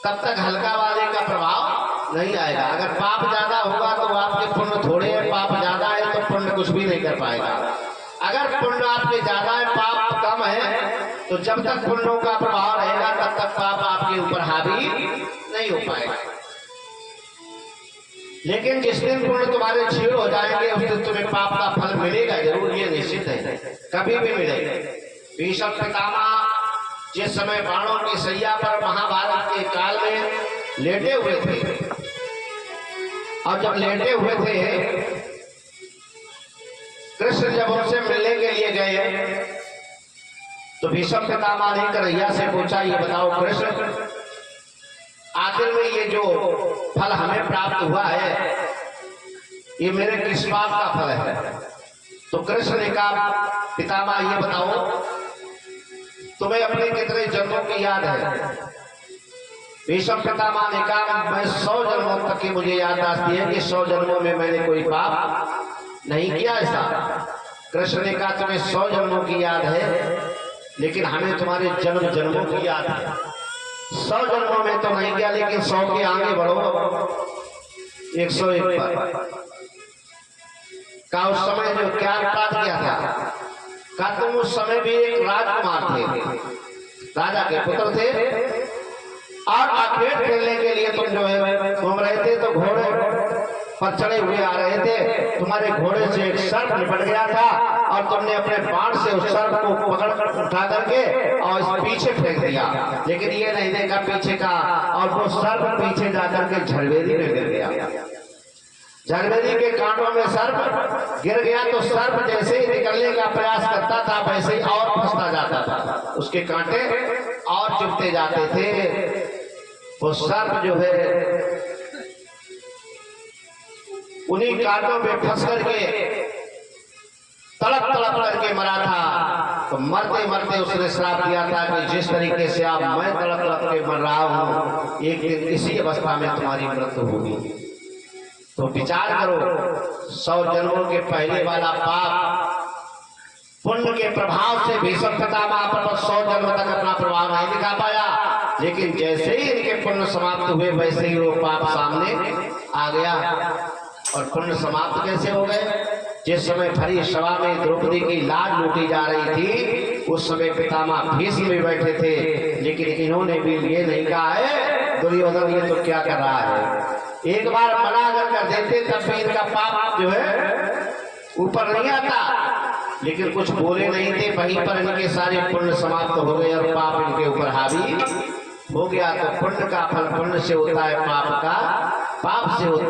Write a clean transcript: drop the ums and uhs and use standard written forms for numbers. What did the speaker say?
तब तक हल्का वाले का प्रभाव नहीं आएगा। अगर पाप ज्यादा होगा तो आपके पुण्य थोड़े हैं, पाप ज्यादा है तो पुण्य कुछ भी नहीं कर पाएगा। अगर पुण्य आपके ज्यादा है, पाप कम है, तो जब तक पुण्यों का प्रभाव रहेगा तब तक पाप आपके ऊपर हावी नहीं हो पाएगा। लेकिन जिस दिन पुण्य तुम्हारे क्षीण हो जाएंगे उस दिन तुम्हें पाप का फल मिलेगा जरूर, ये निश्चित है, कभी भी मिलेगा। भीष्म पितामह जिस समय बाणों की सैया पर महाभारत के काल में लेटे हुए थे, और जब लेटे हुए थे कृष्ण जब उनसे मिलने के लिए गए तो भीष्म पितामह ने कन्हैया से पूछा, ये बताओ कृष्ण, आखिर में ये जो फल हमें प्राप्त हुआ है ये मेरे किस पाप का फल है? तो कृष्ण ने कहा, पितामह ये बताओ तुम्हें अपने कितने जन्मों की याद है? भीष्म पितामह ने कहा, मैं 100 जन्मों तक की मुझे याददाश्त है कि 100 जन्मों में मैंने कोई पाप नहीं किया ऐसा। कृष्ण ने कहा, तुम्हें 100 जन्मों की याद है लेकिन हमें तुम्हारे जन्म जन्मों की याद है। 100 जन्मों में तो नहीं किया, लेकिन 100 के आगे बढ़ो 101 पर का उस समय जो क्या अपराध किया था? का तुम उस समय भी एक राजकुमार थे, राजा के पुत्र थे, और क्रिकेट खेलने के लिए तुम जो है घूम रहे थे तो घोड़े पर चढ़े हुए आ रहे थे, तुम्हारे घोड़े से एक सर्प निपट गया था और तुमने अपने बाण से उस सर्प को पकड़कर उठा करके और इस पीछे फेंक दिया, लेकिन ये नहीं देखा पीछे का, और वो सर्प पीछे जाकर के झड़वेदी में गिर गया। झड़वेदी के कांटों में सर्प गिर गया तो सर्प जैसे ही निकलने का प्रयास करता था वैसे ही और फंसता जाता था, उसके कांटे और चुभते जाते थे। वो सर्प जो है उन्हीं कांटों में फंस करके तड़प तड़प करके मरा था। तो मरते मरते उसने श्राप दिया था कि जिस तरीके से आप मैं तड़प तड़प के मर रहा हूं, एक दिन इसी अवस्था में तुम्हारी मृत्यु होगी। तो विचार करो, 100 जन्मों के पहले वाला पाप पुण्य के प्रभाव से भीष्म पितामह पर 100 जन्म तक अपना प्रभाव नहीं दिखा पाया, लेकिन जैसे ही इनके पुण्य समाप्त हुए वैसे ही वो पाप सामने आ गया। और पुण्य समाप्त कैसे हो गए? जिस समय भरी सभा में द्रौपदी की लाज लूटी जा रही थी उस समय पितामह भीष्म भी बैठे थे, लेकिन इन्होंने भी ये नहीं कहा है दुर्योधन ये तो क्या कर रहा है। एक बार मना अगर कर देते तब भी इनका पाप जो है ऊपर नहीं आता, लेकिन कुछ बोले नहीं थे, वहीं पर इनके सारे पुण्य समाप्त हो गए और पाप इनके ऊपर हावी हो गया। तो पुण्य का फल पुण्य से होता है, पाप का पाप से होता है।